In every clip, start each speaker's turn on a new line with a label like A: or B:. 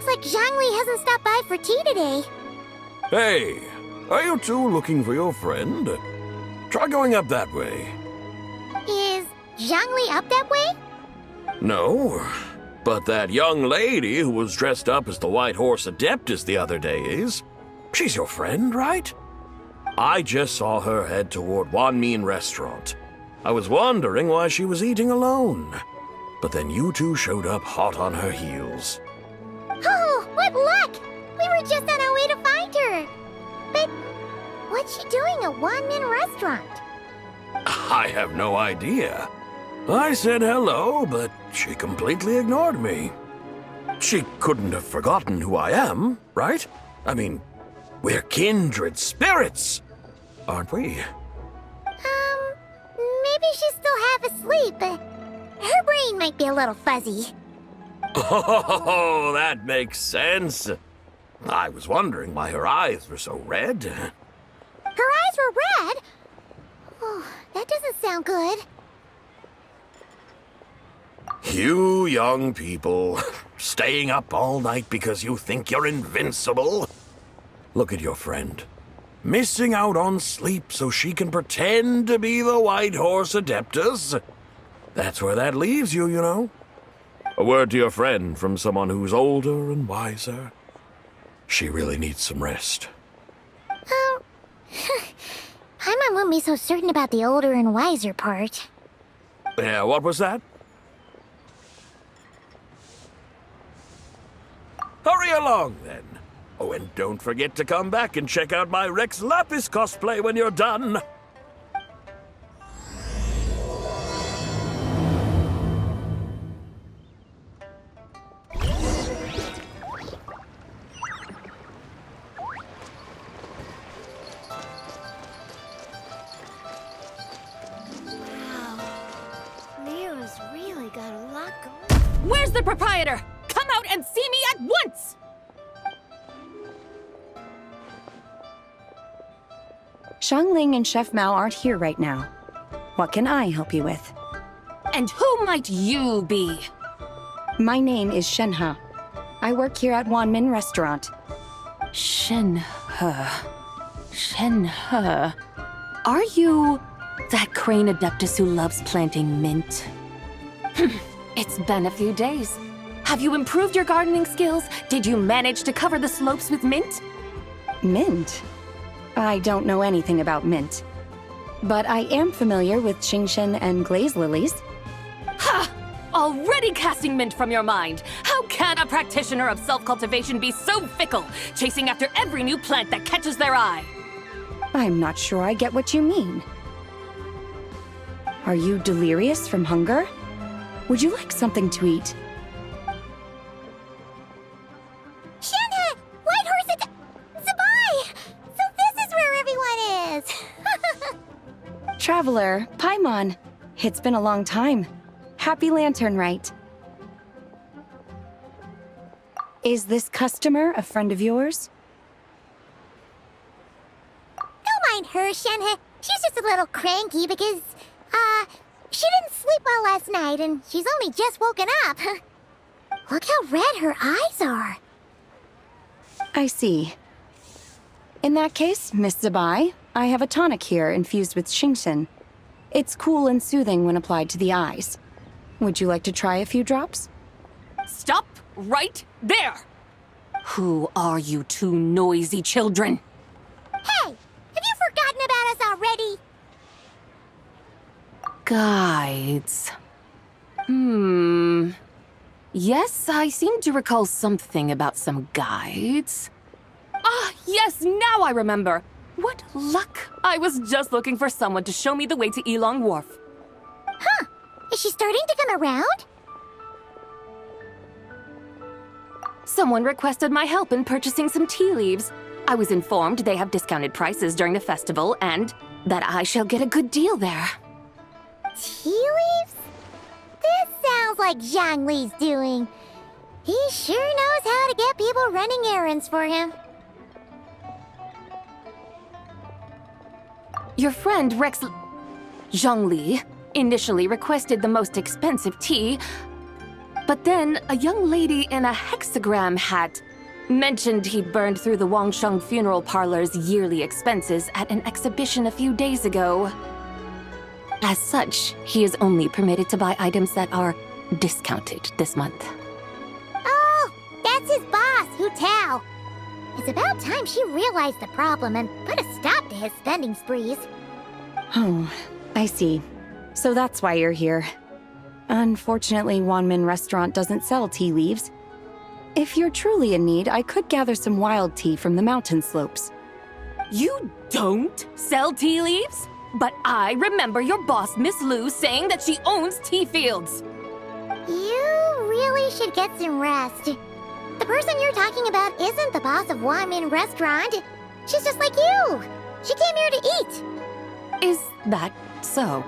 A: Looks like Zhangli hasn't stopped by for tea today.
B: Hey, are you two looking for your friend? Try going up that way.
A: Is Zhangli up that way?
B: No, but that young lady who was dressed up as the White Horse Adeptus the other day is. She's your friend, right? I just saw her head toward Wanmin Restaurant. I was wondering why she was eating alone. But then you two showed up hot on her heels.
A: Oh, what luck! We were just on our way to find her. But what's she doing at Wanmin Restaurant?
B: I have no idea. I said hello, but she completely ignored me. She couldn't have forgotten who I am, right? I mean, we're kindred spirits, aren't we?
A: Maybe she's still half asleep, but her brain might be a little fuzzy.
B: Oh, that makes sense. I was wondering why her eyes were so red.
A: Her eyes were red? Oh, that doesn't sound good.
B: You young people, staying up all night because you think you're invincible. Look at your friend. Missing out on sleep so she can pretend to be the White Horse Adeptus. That's where that leaves you, you know. A word to your friend from someone who's older and wiser. She really needs some rest.
A: Paimon wouldn't be so certain about the older and wiser part.
B: Yeah, what was that? Hurry along, then. Oh, and don't forget to come back and check out my Rex Lapis cosplay when you're done.
A: Leo's really got a lot going.
C: Where's the proprietor? Come out and see me at once!
D: Xiangling and Chef Mao aren't here right now. What can I help you with?
C: And who might you be?
D: My name is Shenhe. I work here at Wanmin Restaurant.
C: Shenhe. Shenhe. Are you that crane adeptus who loves planting mint? It's been a few days. Have you improved your gardening skills? Did you manage to cover the slopes with mint?
D: Mint? I don't know anything about mint. But I am familiar with Qingshen and glaze lilies.
C: Ha! Already casting mint from your mind. How can a practitioner of self-cultivation be so fickle, chasing after every new plant that catches their eye?
D: I'm not sure I get what you mean. Are you delirious from hunger? Would you like something to eat?
A: Shenhe! White Horse Zabai! So this is where everyone is!
D: Traveler, Paimon. It's been a long time. Happy Lanternlit. Is this customer a friend of yours?
A: Don't mind her, Shenhe. She's just a little cranky because, she didn't sleep well last night and she's only just woken up. Look how red her eyes are.
D: I see. In that case, Miss Zabai, I have a tonic here infused with Qingshen. It's cool and soothing when applied to the eyes. Would you like to try a few drops?
C: Stop right there! Who are you two noisy children?
A: Hey, have you forgotten about us already?
C: Guides. Yes, I seem to recall something about some guides. Ah, yes, now I remember. What luck! I was just looking for someone to show me the way to Elong Wharf.
A: Huh. Is she starting to come around?
C: Someone requested my help in purchasing some tea leaves. I was informed they have discounted prices during the festival and that I shall get a good deal there.
A: Tea leaves? This sounds like Zhangli's doing. He sure knows how to get people running errands for him.
C: Your friend Rex Zhongli initially requested the most expensive tea. But then a young lady in a hexagram hat mentioned he'd burned through the Wangsheng Funeral Parlor's yearly expenses at an exhibition a few days ago. As such, he is only permitted to buy items that are discounted this month.
A: Oh, that's his boss, Hu Tao. It's about time she realized the problem and put a stop to his spending sprees.
D: Oh, I see. So that's why you're here. Unfortunately, Wanmin Restaurant doesn't sell tea leaves. If you're truly in need, I could gather some wild tea from the mountain slopes.
C: You don't sell tea leaves? But I remember your boss, Miss Lu, saying that she owns tea fields.
A: You really should get some rest. The person you're talking about isn't the boss of Wanmin Restaurant. She's just like you. She came here to eat.
C: Is that so?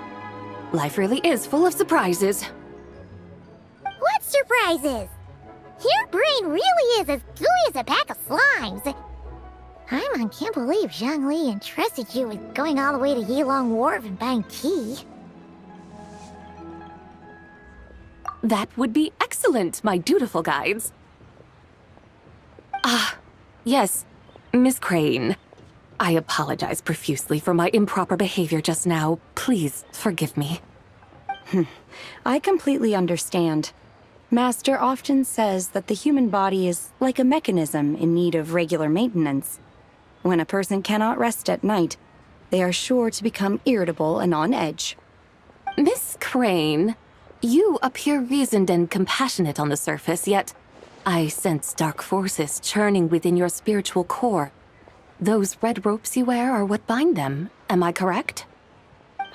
C: Life really is full of surprises.
A: What surprises? Your brain really is as gooey as a pack of slimes. I can't believe Zhang Li entrusted you with going all the way to Yilong Wharf and buying tea.
C: That would be excellent, my dutiful guides. Yes, Miss Crane. I apologize profusely for my improper behavior just now. Please forgive me.
D: I completely understand. Master often says that the human body is like a mechanism in need of regular maintenance. When a person cannot rest at night, they are sure to become irritable and on edge.
C: Miss Crane, you appear reasoned and compassionate on the surface, yet I sense dark forces churning within your spiritual core. Those red ropes you wear are what bind them, am I correct?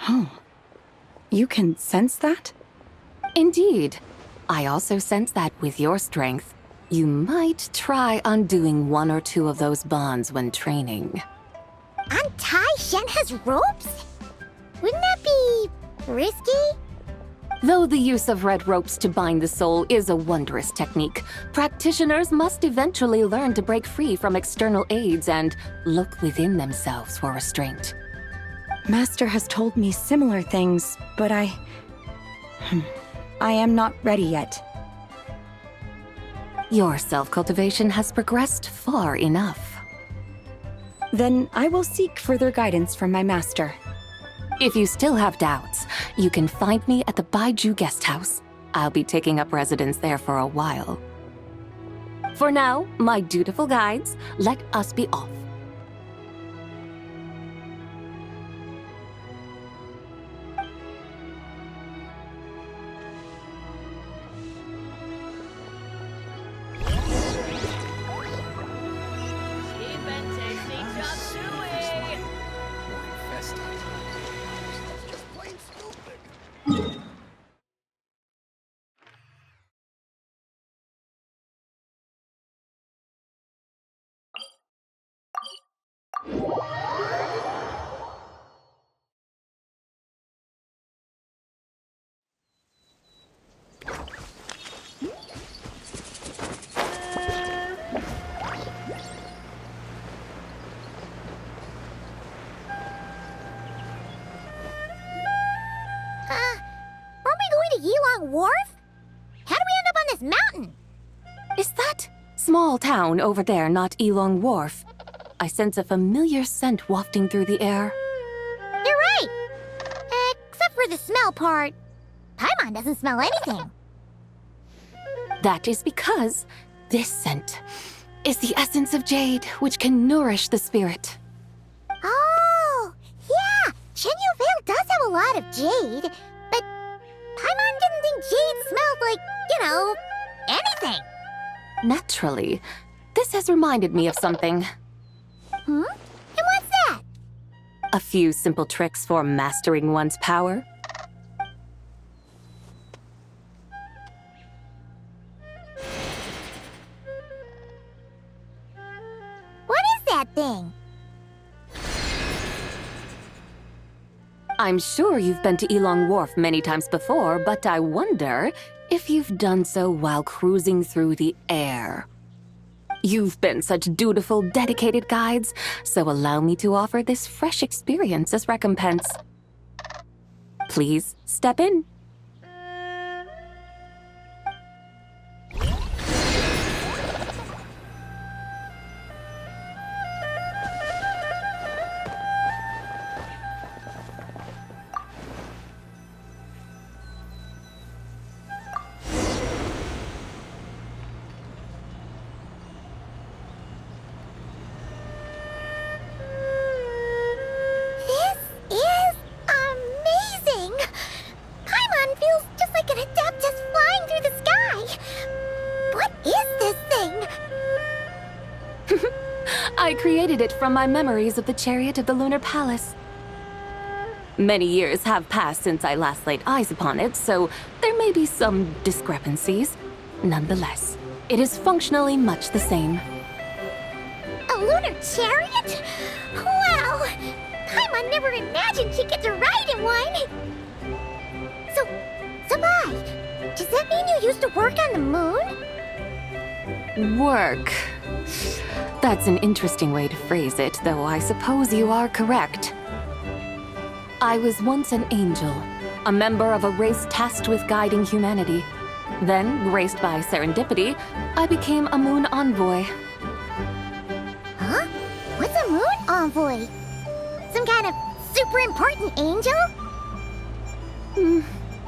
D: Oh, you can sense that?
C: Indeed. I also sense that with your strength, you might try undoing one or two of those bonds when training.
A: Untie Shenhe's ropes? Wouldn't that be risky?
C: Though the use of red ropes to bind the soul is a wondrous technique, practitioners must eventually learn to break free from external aids and look within themselves for restraint.
D: Master has told me similar things, but I am not ready yet.
C: Your self-cultivation has progressed far enough.
D: Then I will seek further guidance from my master.
C: If you still have doubts, you can find me at the Baiju Guest House. I'll be taking up residence there for a while. For now, my dutiful guides, let us be off.
A: Aren't we going to Yilong Wharf? How do we end up on this mountain?
C: Is that small town over there not Elong Wharf? I sense a familiar scent wafting through the air.
A: You're right. Except for the smell part. Paimon doesn't smell anything.
C: That is because this scent is the essence of jade, which can nourish the spirit.
A: Oh, yeah. Chenyu Vale does have a lot of jade, but Paimon didn't think jade smelled like, anything.
C: Naturally, this has reminded me of something.
A: And what's that?
C: A few simple tricks for mastering one's power.
A: What is that thing?
C: I'm sure you've been to Elong Wharf many times before, but I wonder if you've done so while cruising through the air. You've been such dutiful, dedicated guides, so allow me to offer this fresh experience as recompense. Please step in. recreated it from my memories of the chariot of the Lunar Palace. Many years have passed since I last laid eyes upon it, so there may be some discrepancies. Nonetheless, it is functionally much the same.
A: A lunar chariot? Wow! Paimon never imagined she'd get to ride in one! So, Sabai, does that mean you used to work on the moon?
C: Work. That's an interesting way to phrase it, though I suppose you are correct. I was once an angel, a member of a race tasked with guiding humanity. Then, graced by serendipity, I became a moon envoy.
A: Huh? What's a moon envoy? Some kind of super important angel?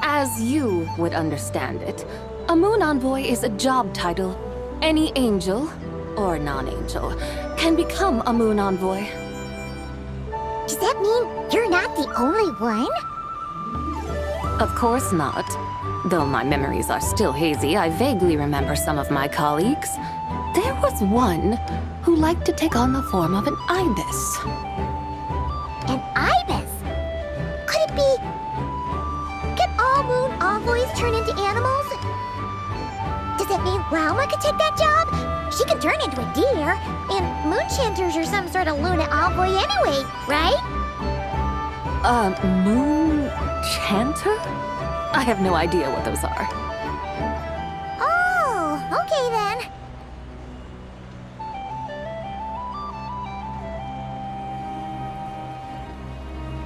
C: As you would understand it, a moon envoy is a job title. Any angel, or non-angel, can become a moon envoy.
A: Does that mean you're not the only one?
C: Of course not. Though my memories are still hazy, I vaguely remember some of my colleagues. There was one who liked to take on the form of an ibis.
A: An ibis? Could it be... Can all moon envoys turn into animals? Does that mean Rauma could take that job? She can turn into a deer, and moonchanters are some sort of Luna envoy anyway, right?
C: Moon chanter? I have no idea what those are.
A: Oh, okay then.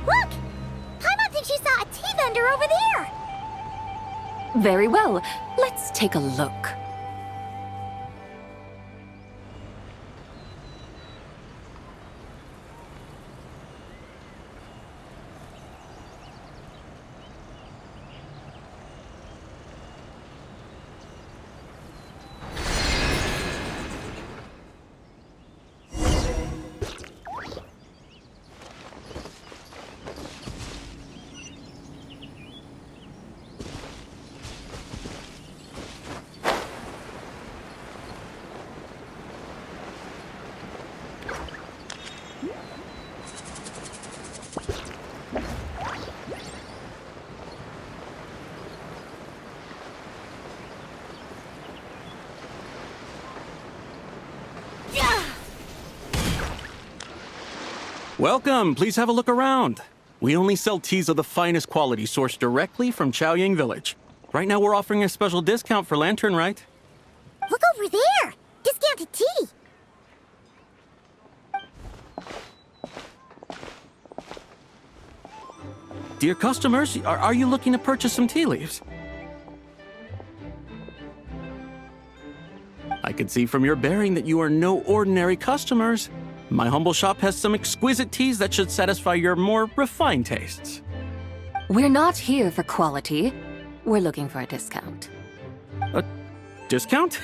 A: Look! Paimon thinks she saw a tea vendor over there!
C: Very well, let's take a look.
E: Welcome, please have a look around. We only sell teas of the finest quality sourced directly from Chaoying Village. Right now we're offering a special discount for Lanternlit.
A: Look over there! Discounted tea!
E: Dear customers, are you looking to purchase some tea leaves? I can see from your bearing that you are no ordinary customers. My humble shop has some exquisite teas that should satisfy your more refined tastes.
C: We're not here for quality. We're looking for a discount.
E: A discount?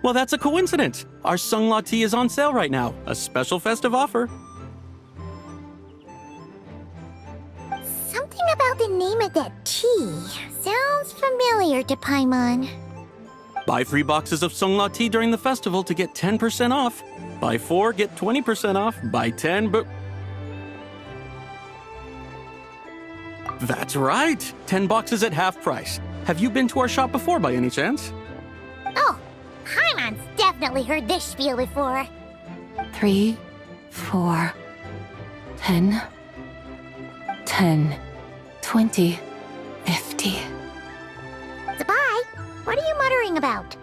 E: Well, that's a coincidence. Our Sunglaw tea is on sale right now. A special festive offer.
A: Something about the name of that tea sounds familiar to Paimon.
E: Buy 3 boxes of Sunglaw tea during the festival to get 10% off. Buy 4, get 20% off. Buy 10, but... That's right! 10 boxes at half price. Have you been to our shop before by any chance?
A: Oh, Paimon's definitely heard this spiel before.
C: 3, 4, 10, 10, 20, 50.
A: Sabai, what are you muttering about?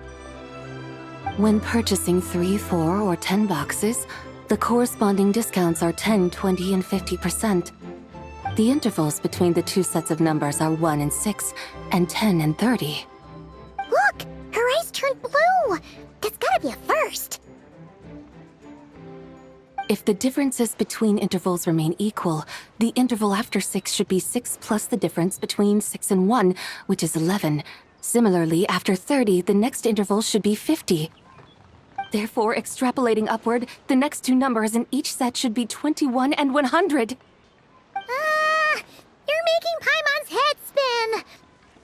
C: When purchasing 3, 4, or 10 boxes, the corresponding discounts are 10, 20, and 50%. The intervals between the two sets of numbers are 1 and 6, and 10 and 30.
A: Look! Her eyes turned blue! That's gotta be a first!
C: If the differences between intervals remain equal, the interval after 6 should be 6 plus the difference between 6 and 1, which is 11. Similarly, after 30, the next interval should be 50. Therefore, extrapolating upward, the next two numbers in each set should be 21 and 100.
A: You're making Paimon's head spin!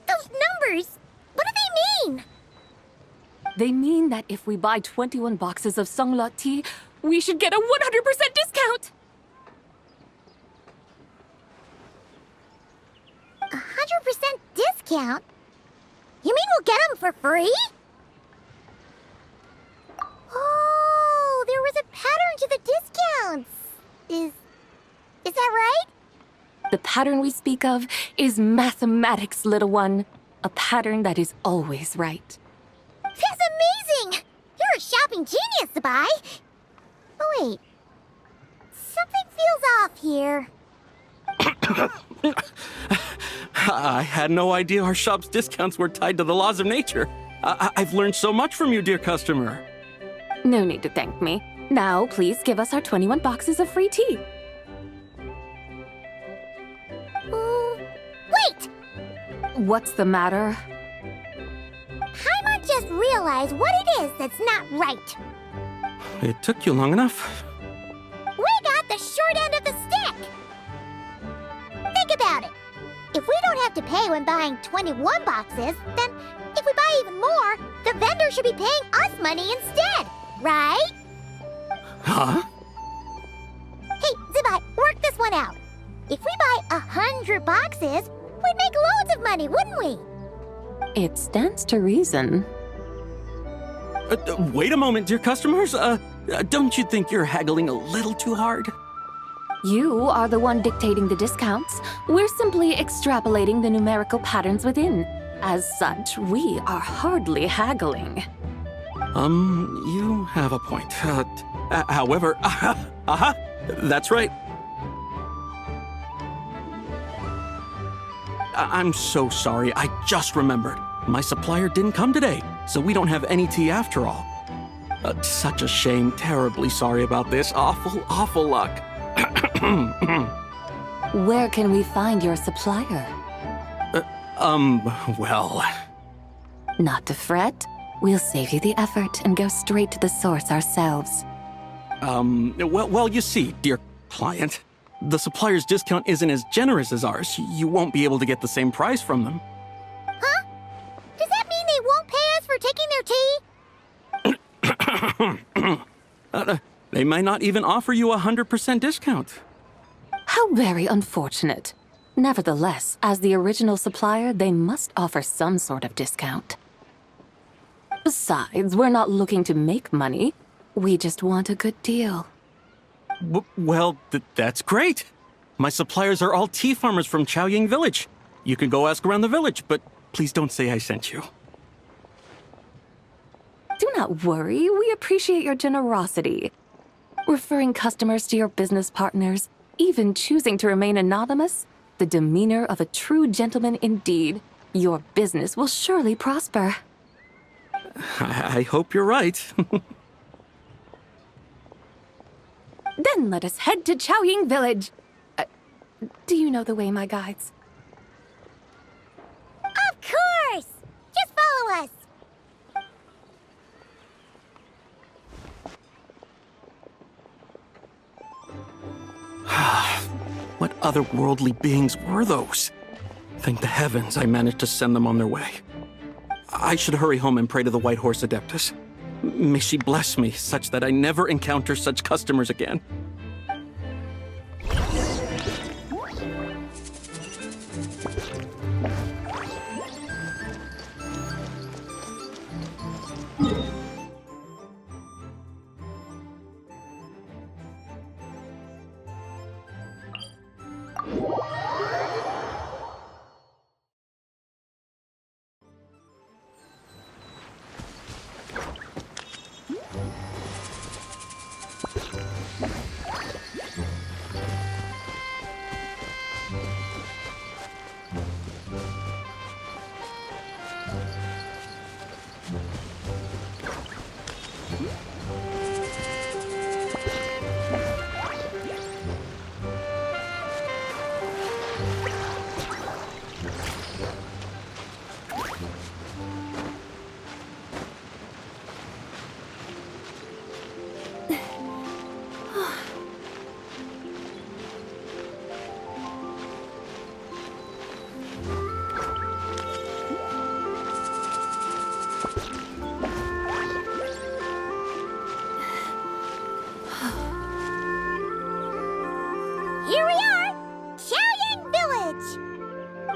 A: Those numbers, what do they mean?
C: They mean that if we buy 21 boxes of Sunglaw tea, We should get a 100% discount!
A: 100% discount? You mean we'll get them for free? Oh, there was a pattern to the discounts. Is that right?
C: The pattern we speak of is mathematics, little one. A pattern that is always right.
A: That's amazing! You're a shopping genius, Sabai. Oh, wait. Something feels off here.
E: I had no idea our shop's discounts were tied to the laws of nature. I've learned so much from you, dear customer.
C: No need to thank me. Now, please give us our 21 boxes of free tea.
A: Wait!
C: What's the matter?
A: Paimon just realized what it is that's not right.
E: It took you long enough.
A: We got the short end of the stick! Think about it. If we don't have to pay when buying 21 boxes, then if we buy even more, the vendor should be paying us money instead, right?
E: Huh?
A: Hey, Zibai, work this one out. If we buy 100 boxes, we'd make loads of money, wouldn't we?
C: It stands to reason.
E: Wait a moment, dear customers. Don't you think you're haggling a little too hard?
C: You are the one dictating the discounts. We're simply extrapolating the numerical patterns within. As such, we are hardly haggling.
E: You have a point. However, that's right. I'm so sorry. I just remembered. My supplier didn't come today, so we don't have any tea after all. Such a shame. Terribly sorry about this. Awful luck.
C: Where can we find your supplier?
E: Well...
C: Not to fret. We'll save you the effort and go straight to the source ourselves.
E: Well, you see, dear client, the supplier's discount isn't as generous as ours. You won't be able to get the same price from them.
A: Huh? Does that mean they won't pay us for taking their tea?
E: They might not even offer you a 100% discount.
C: How very unfortunate. Nevertheless, as the original supplier, they must offer some sort of discount. Besides, we're not looking to make money. We just want a good deal.
E: Well, that's great. My suppliers are all tea farmers from Chaoying Village. You can go ask around the village, but please don't say I sent you.
C: Do not worry, we appreciate your generosity. Referring customers to your business partners, even choosing to remain anonymous, the demeanor of a true gentleman indeed. Your business will surely prosper.
E: I hope you're right.
C: Then let us head to Chaoying Village. Do you know the way, my guides?
A: Of course! Just follow us.
E: What otherworldly beings were those? Thank the heavens I managed to send them on their way. I should hurry home and pray to the White Horse Adeptus. May she bless me such that I never encounter such customers again.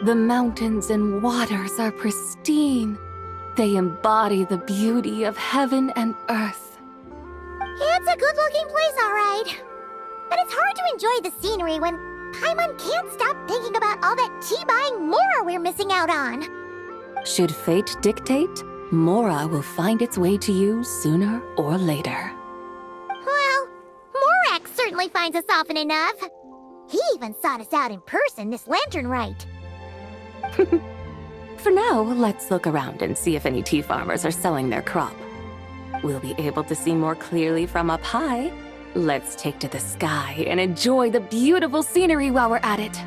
C: The mountains and waters are pristine. They embody the beauty of heaven and earth.
A: It's a good-looking place, all right. But it's hard to enjoy the scenery when Paimon can't stop thinking about all that tea-buying Mora we're missing out on.
C: Should fate dictate, Mora will find its way to you sooner or later.
A: Well, Morak certainly finds us often enough. He even sought us out in person this Lanternlit.
C: For now, let's look around and see if any tea farmers are selling their crop. We'll be able to see more clearly from up high. Let's take to the sky and enjoy the beautiful scenery while we're at it.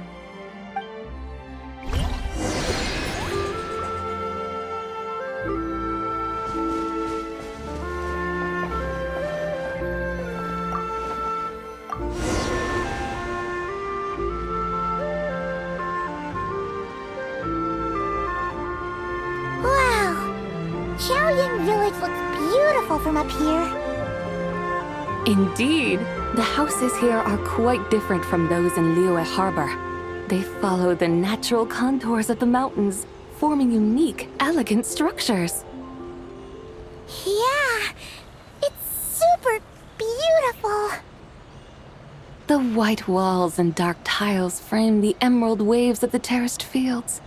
A: Xiaoying Village looks beautiful from up here.
C: Indeed, the houses here are quite different from those in Liyue Harbor. They follow the natural contours of the mountains, forming unique, elegant structures.
A: Yeah, it's super beautiful.
C: The white walls and dark tiles frame the emerald waves of the terraced fields,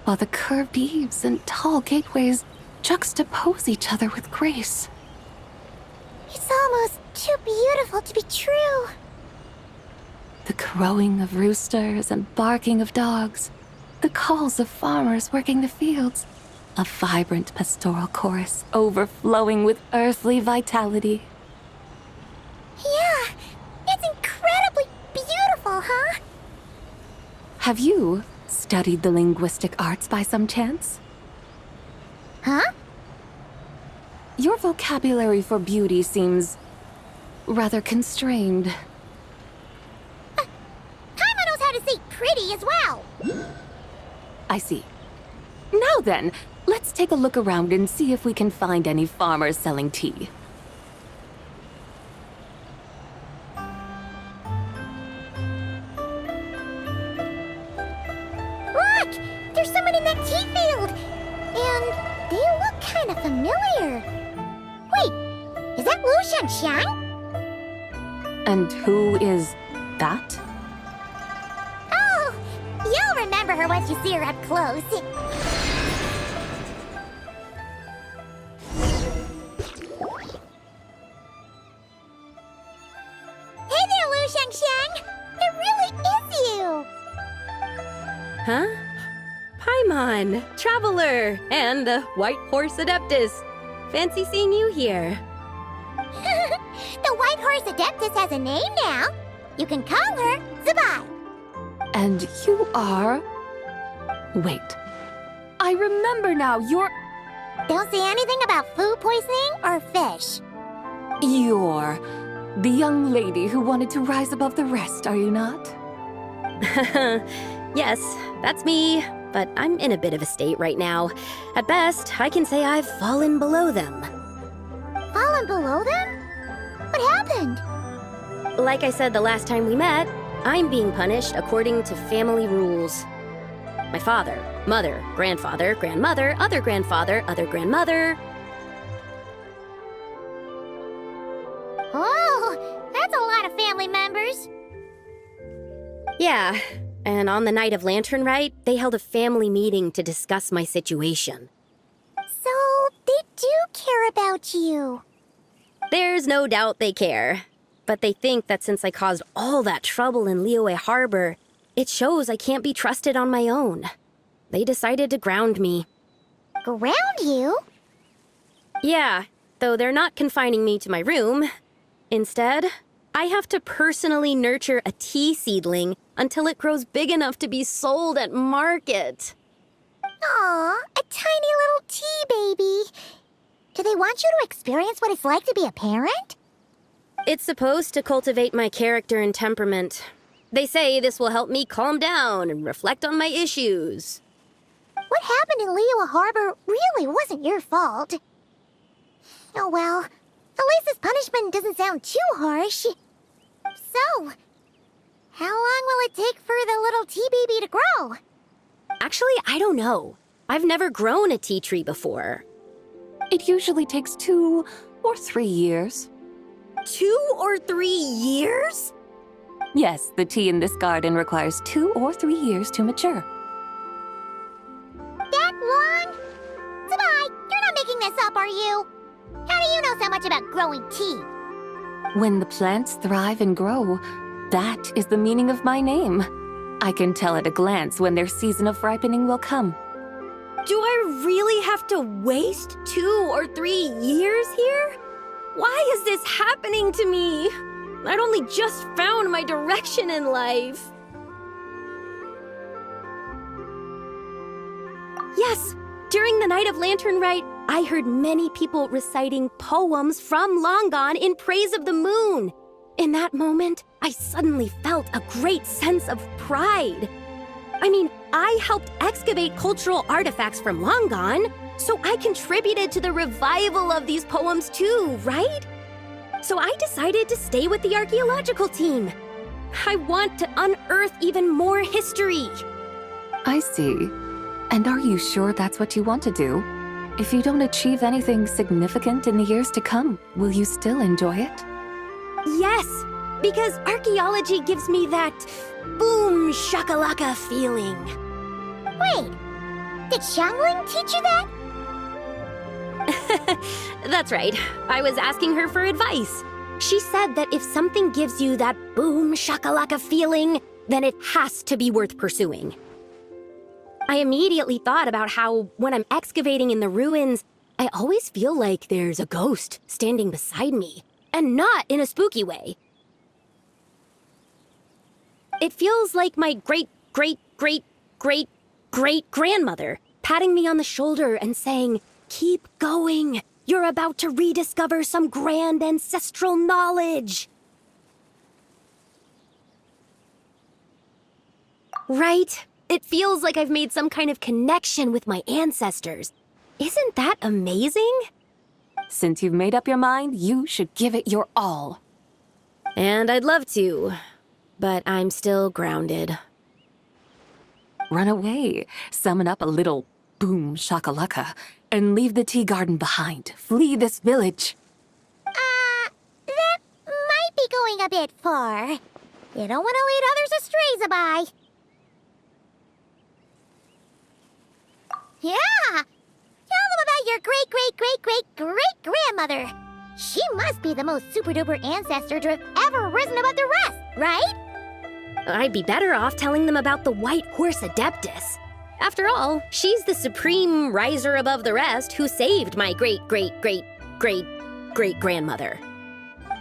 C: while the curved eaves and tall gateways juxtapose each other with grace.
A: It's almost too beautiful to be true.
C: The crowing of roosters and barking of dogs, the calls of farmers working the fields, a vibrant pastoral chorus overflowing with earthly vitality.
A: Yeah, it's incredibly beautiful, huh?
C: Have you studied the linguistic arts by some chance?
A: Huh?
C: Your vocabulary for beauty seems rather constrained.
A: Paimon knows how to say pretty as well.
C: I see. Now then, let's take a look around and see if we can find any farmers selling tea.
A: Look! There's someone in that tea field! And they look kind of familiar. Wait, is that Lu Shanxiang?
C: And who is that?
A: Oh, you'll remember her once you see her up close. Hey there, Lu Shanxiang! It really is you!
F: Huh? Paimon, Traveler, and the White Horse Adeptus. Fancy seeing you here.
A: The White Horse Adeptus has a name now. You can call her Zabai.
C: And you are... Wait. I remember now, you're...
A: Don't say anything about food poisoning or fish.
C: You're the young lady who wanted to rise above the rest, are you not?
F: Yes, that's me, but I'm in a bit of a state right now. At best, I can say I've fallen below them.
A: Fallen below them? What happened?
F: Like I said the last time we met, I'm being punished according to family rules. My father, mother, grandfather, grandmother, other grandfather, other grandmother.
A: Oh, that's a lot of family members.
F: Yeah, and on the night of Lanternlit, they held a family meeting to discuss my situation.
A: So, they do care about you.
F: There's no doubt they care. But they think that since I caused all that trouble in Liyue Harbor, it shows I can't be trusted on my own. They decided to ground me.
A: Ground you?
F: Yeah, though they're not confining me to my room. Instead, I have to personally nurture a tea seedling until it grows big enough to be sold at market.
A: Aw, a tiny little tea baby. Do they want you to experience what it's like to be a parent?
F: It's supposed to cultivate my character and temperament. They say this will help me calm down and reflect on my issues.
A: What happened in Liyue Harbor really wasn't your fault. Oh well, at least this punishment doesn't sound too harsh. So, how long will it take for the little tea baby to grow?
F: Actually, I don't know. I've never grown a tea tree before.
C: It usually takes 2 or 3 years.
F: 2 or 3 years?
C: Yes, the tea in this garden requires 2 or 3 years to mature.
A: That long? Sabai, you're not making this up, are you? How do you know so much about growing tea?
C: When the plants thrive and grow, that is the meaning of my name. I can tell at a glance when their season of ripening will come.
F: Do I really have to waste 2 or 3 years here? Why is this happening to me? I'd only just found my direction in life. Yes, during the night of Lanternlit, I heard many people reciting poems from Long Gone in praise of the moon. In that moment, I suddenly felt a great sense of pride. I mean, I helped excavate cultural artifacts from Long Gone, so I contributed to the revival of these poems too, right? So I decided to stay with the archaeological team. I want to unearth even more history.
C: I see. And are you sure that's what you want to do? If you don't achieve anything significant in the years to come, will you still enjoy it?
F: Yes, because archaeology gives me that boom shakalaka feeling.
A: Wait, did Xiangling teach you that?
F: That's right. I was asking her for advice. She said that if something gives you that boom shakalaka feeling, then it has to be worth pursuing. I immediately thought about how, when I'm excavating in the ruins, I always feel like there's a ghost standing beside me, and not in a spooky way. It feels like my great-great-great-great-great-grandmother patting me on the shoulder and saying, "Keep going. You're about to rediscover some grand ancestral knowledge." Right? It feels like I've made some kind of connection with my ancestors. Isn't that amazing?
C: Since you've made up your mind, you should give it your all.
F: And I'd love to, but I'm still grounded.
C: Run away, summon up a little boom shakalaka, and leave the tea garden behind. Flee this village.
A: That might be going a bit far. You don't want to lead others astray, Sabai. Yeah! Tell them about your great-great-great-great-great-grandmother. She must be the most super-duper ancestor to have ever risen above the rest, right?
F: I'd be better off telling them about the White Horse Adeptus. After all, she's the supreme riser above the rest who saved my great-great-great-great-great-grandmother.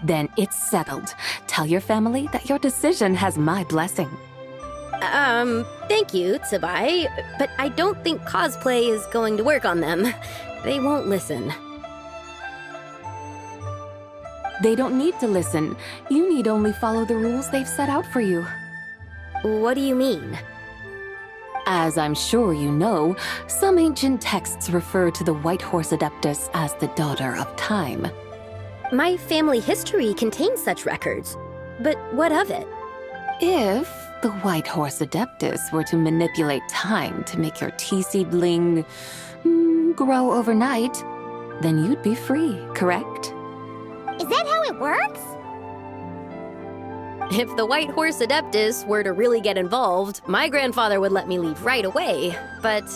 C: Then it's settled. Tell your family that your decision has my blessing.
F: Thank you, Tsubai, but I don't think cosplay is going to work on them. They won't listen.
C: They don't need to listen. You need only follow the rules they've set out for you.
F: What do you mean?
C: As I'm sure you know, some ancient texts refer to the White Horse Adeptus as the Daughter of Time.
F: My family history contains such records, but what of it?
C: If the White Horse Adeptus were to manipulate time to make your tea seedling grow overnight, then you'd be free, correct?
A: Is that how it works?
F: If the White Horse Adeptus were to really get involved, my grandfather would let me leave right away, but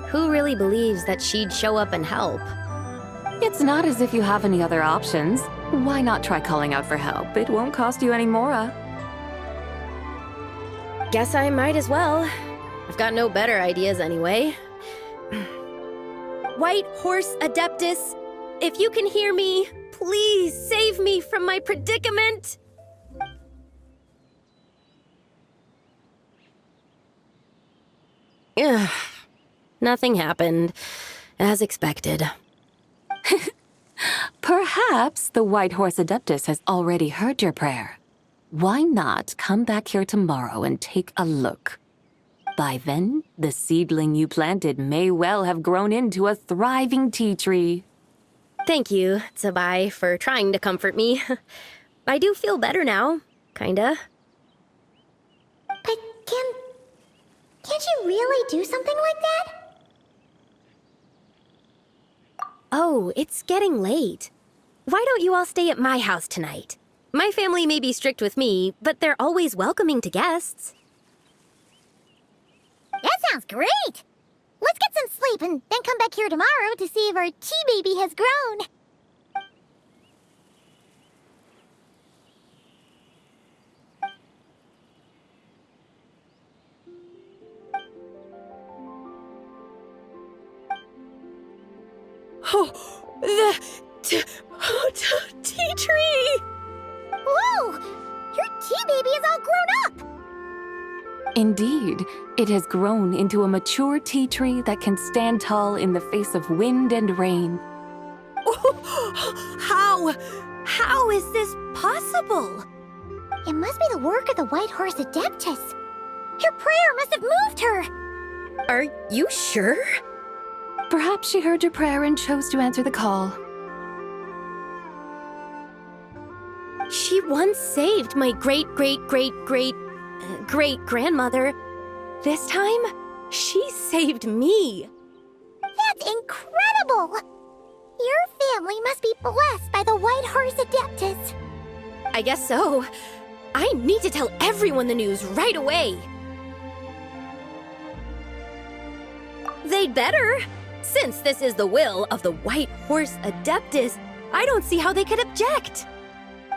F: who really believes that she'd show up and help?
C: It's not as if you have any other options. Why not try calling out for help? It won't cost you any more.
F: Guess I might as well. I've got no better ideas anyway. White Horse Adeptus, if you can hear me, please save me from my predicament! Ugh. Nothing happened, as expected.
C: Perhaps the White Horse Adeptus has already heard your prayer. Why not come back here tomorrow and take a look? By then, the seedling you planted may well have grown into a thriving tea tree.
F: Thank you, Tsubai, for trying to comfort me. I do feel better now, kinda.
A: But Can't you really do something like that?
F: Oh, it's getting late. Why don't you all stay at my house tonight? My family may be strict with me, but they're always welcoming to guests.
A: That sounds great! Let's get some sleep and then come back here tomorrow to see if our tea baby has grown.
F: Oh, the tea tree!
A: Whoa! Your tea baby is all grown up!
C: Indeed, it has grown into a mature tea tree that can stand tall in the face of wind and rain.
F: How is this possible?
A: It must be the work of the White Horse Adeptus. Your prayer must have moved her.
F: Are you sure?
C: Perhaps she heard your prayer and chose to answer the call.
F: She once saved my great-great-great-great-great-grandmother. This time, she saved me.
A: That's incredible! Your family must be blessed by the White Horse Adeptus.
F: I guess so. I need to tell everyone the news right away. They'd better. Since this is the will of the White Horse Adeptus, I don't see how they could object.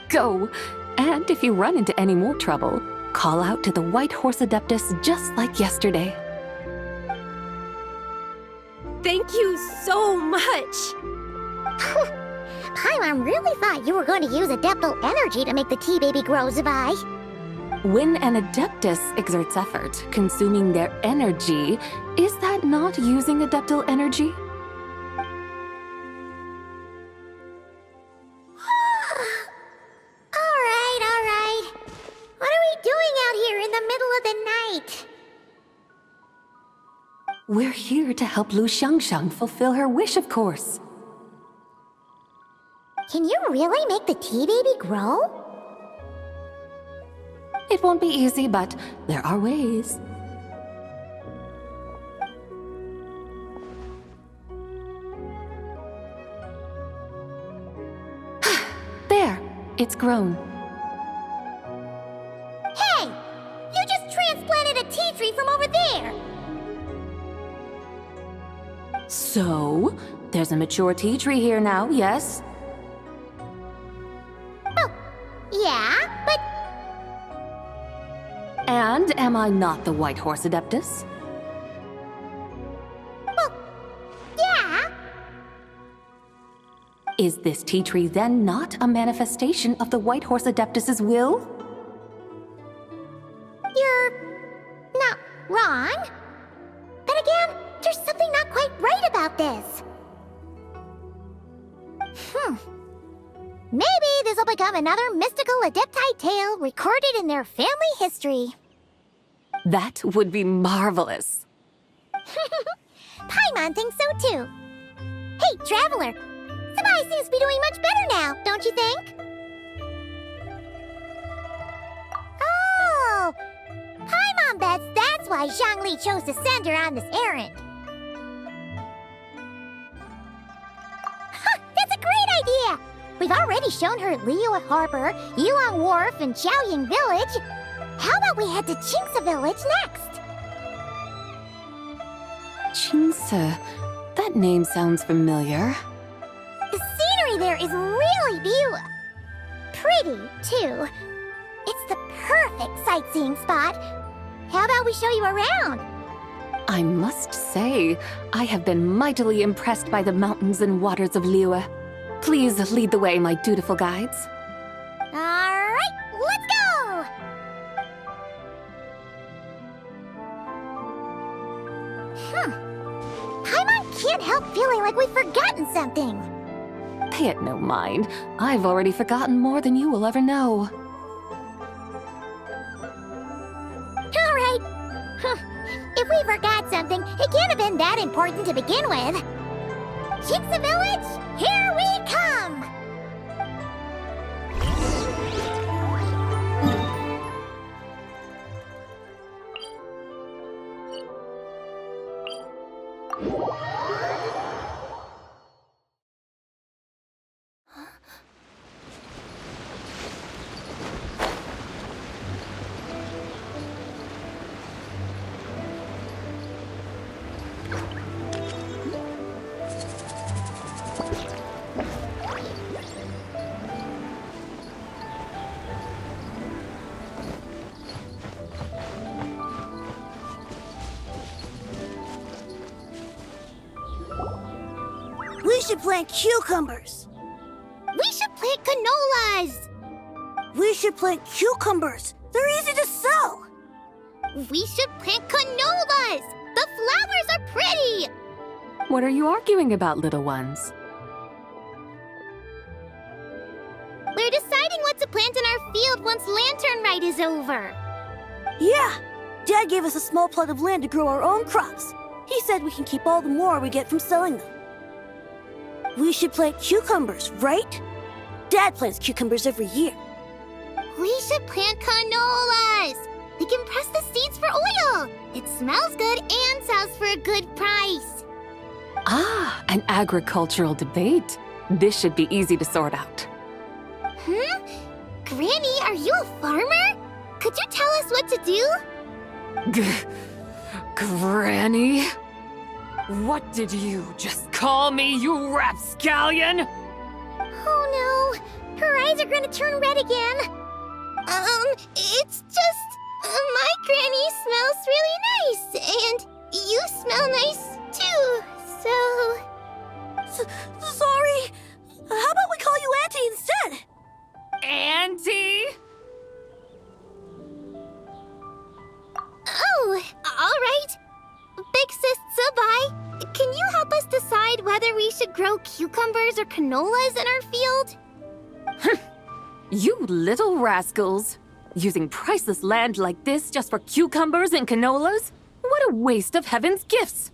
C: Go! And if you run into any more trouble, call out to the White Horse Adeptus just like yesterday.
F: Thank you so much.
A: Paimon really thought you were going to use Adeptal energy to make the tea baby grow, Zabai.
C: When an Adeptus exerts effort, consuming their energy, is that not using Adeptal energy?
A: All right. What are we doing out here in the middle of the night?
C: We're here to help Lu Xiangxiang fulfill her wish, of course.
A: Can you really make the tea baby grow?
C: It won't be easy, but there are ways. There, it's grown.
A: Hey! You just transplanted a tea tree from over there!
C: So, there's a mature tea tree here now, yes?
A: Well, yeah, but
C: And am I not the White Horse Adeptus?
A: yeah!
C: Is this tea tree then not a manifestation of the White Horse Adeptus's will?
A: You're not wrong. But again, there's something not quite right about this. Maybe this will become another mystical Adepti tale recorded in their family history.
C: That would be marvelous.
A: Paimon thinks so too. Hey, Traveler! Sabai seems to be doing much better now, don't you think? Oh! Paimon bets that's why Zhangli chose to send her on this errand. That's a great idea! We've already shown her Liyue Harbor, Yulong Wharf, and Xiaoying Village. How about we head to Qingce Village next?
C: Qingce. That name sounds familiar.
A: The scenery there is really pretty, too. It's the perfect sightseeing spot. How about we show you around?
C: I must say, I have been mightily impressed by the mountains and waters of Liyue. Please lead the way, my dutiful guides.
A: All right, let's go! Paimon can't help feeling like we've forgotten something.
C: Pay it no mind. I've already forgotten more than you will ever know.
A: All right. If we forgot something, it can't have been that important to begin with. Qingce Village, here we come!
G: We should plant cucumbers.
A: We should plant canolas.
G: We should plant cucumbers. They're easy to sow.
A: We should plant canolas. The flowers are pretty.
C: What are you arguing about, little ones?
A: We're deciding what to plant in our field once Lanternlit is over.
G: Yeah. Dad gave us a small plot of land to grow our own crops. He said we can keep all the more we get from selling them. We should plant cucumbers, right? Dad plants cucumbers every year.
A: We should plant canolas. We can press the seeds for oil. It smells good and sells for a good price.
C: Ah, an agricultural debate. This should be easy to sort out.
A: Granny, are you a farmer? Could you tell us what to do?
C: Granny? What did you just call me, you rapscallion?
A: Oh no, her eyes are gonna turn red again. It's just, my granny smells really nice, and you smell nice too, so...
G: Sorry. How about we call you Auntie instead?
C: Auntie?
A: Oh, all right. Big Sis Zubai, can you help us decide whether we should grow cucumbers or canolas in our field?
C: You little rascals! Using priceless land like this just for cucumbers and canolas? What a waste of heaven's gifts!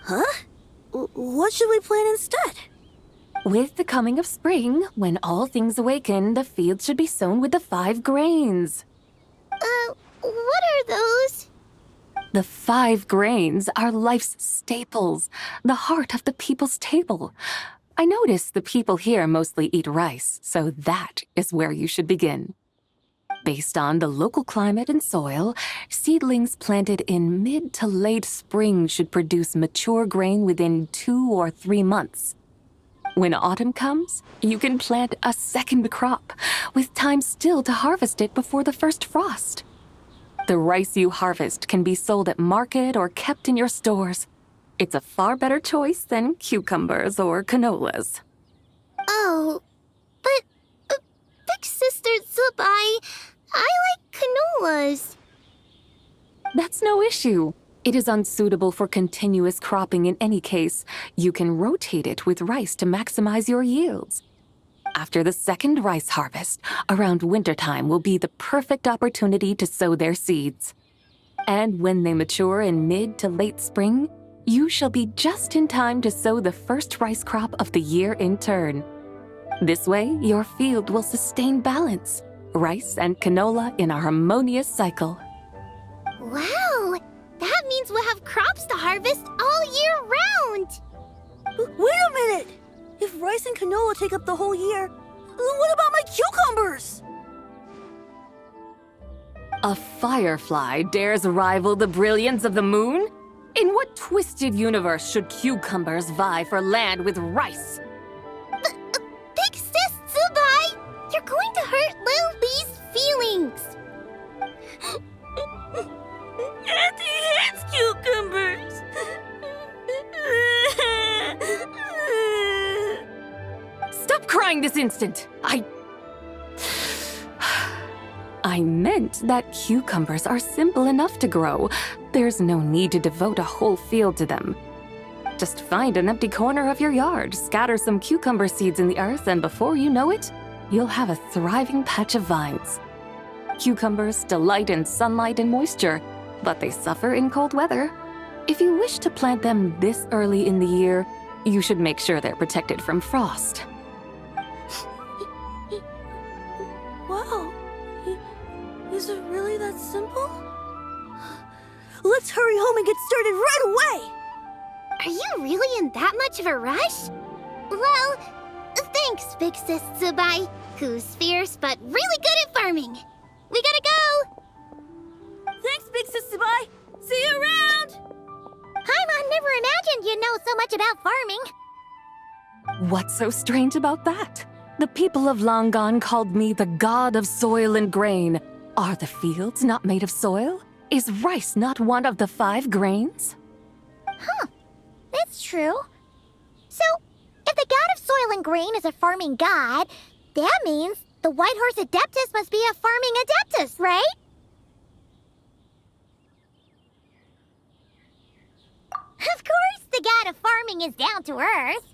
G: Huh? What should we plant instead?
C: With the coming of spring, when all things awaken, the field should be sown with the 5 grains.
A: What are those?
C: The 5 grains are life's staples, the heart of the people's table. I notice the people here mostly eat rice, so that is where you should begin. Based on the local climate and soil, seedlings planted in mid to late spring should produce mature grain within 2 or 3 months. When autumn comes, you can plant a second crop, with time still to harvest it before the first frost. The rice you harvest can be sold at market or kept in your stores. It's a far better choice than cucumbers or canolas.
A: Oh, but Big Sister Zubai, I like canolas.
C: That's no issue. It is unsuitable for continuous cropping in any case. You can rotate it with rice to maximize your yields. After the second rice harvest, around wintertime will be the perfect opportunity to sow their seeds. And when they mature in mid to late spring, you shall be just in time to sow the first rice crop of the year in turn. This way, your field will sustain balance, rice and canola in a harmonious cycle.
A: Wow, that means we'll have crops to harvest all year round.
G: Wait a minute! If rice and canola take up the whole year, what about my cucumbers?
C: A firefly dares rival the brilliance of the moon? In what twisted universe should cucumbers vie for land with rice?
A: Big Sis Zubai, you're going to hurt Lil Lee's feelings.
G: Auntie hates cucumbers.
C: Stop crying this instant! I meant that cucumbers are simple enough to grow. There's no need to devote a whole field to them. Just find an empty corner of your yard, scatter some cucumber seeds in the earth, and before you know it, you'll have a thriving patch of vines. Cucumbers delight in sunlight and moisture, but they suffer in cold weather. If you wish to plant them this early in the year, you should make sure they're protected from frost.
G: Wow. Is it really that simple? Let's hurry home and get started right away!
A: Are you really in that much of a rush? Well, thanks, Big Sis Zubai, who's fierce but really good at farming. We gotta go!
G: Thanks, Big Sis Zubai! See you around!
A: Paimon never imagined you'd know so much about farming.
C: What's so strange about that? The people of long gone called me the god of soil and grain. Are the fields not made of soil? Is rice not one of the 5 grains?
A: That's true. So, if the god of soil and grain is a farming god, that means the White Horse Adeptus must be a farming adeptus, right? Of course, the god of farming is down to earth.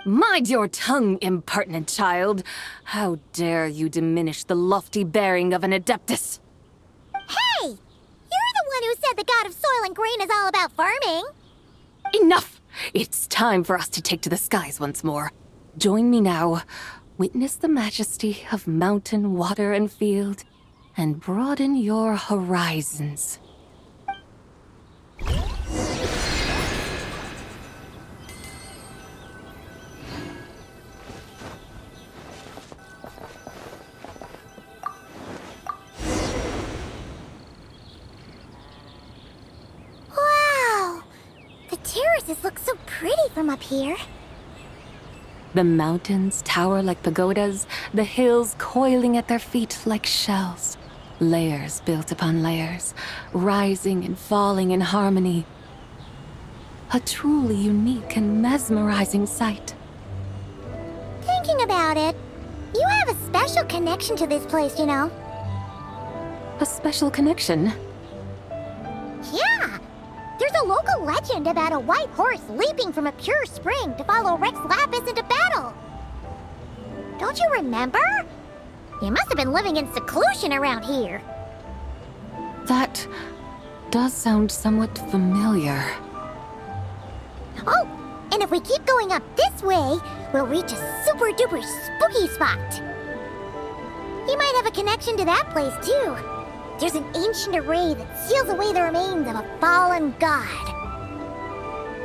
C: Mind your tongue, impertinent child. How dare you diminish the lofty bearing of an adeptus?
A: Hey! You're the one who said the god of soil and grain is all about farming.
C: Enough! It's time for us to take to the skies once more. Join me now. Witness the majesty of mountain, water, and field, and broaden your horizons.
A: Wow! The terraces look so pretty from up here.
C: The mountains tower like pagodas, the hills coiling at their feet like shells. Layers built upon layers, rising and falling in harmony. A truly unique and mesmerizing sight.
A: Thinking about it, you have a special connection to this place, you know.
C: A special connection.
A: Yeah! There's a local legend about a white horse leaping from a pure spring to follow Rex Lapis into battle. Don't you remember? You must have been living in seclusion around here.
C: That does sound somewhat familiar.
A: Oh, and if we keep going up this way, we'll reach a super duper spooky spot. You might have a connection to that place too. There's an ancient array that seals away the remains of a fallen god.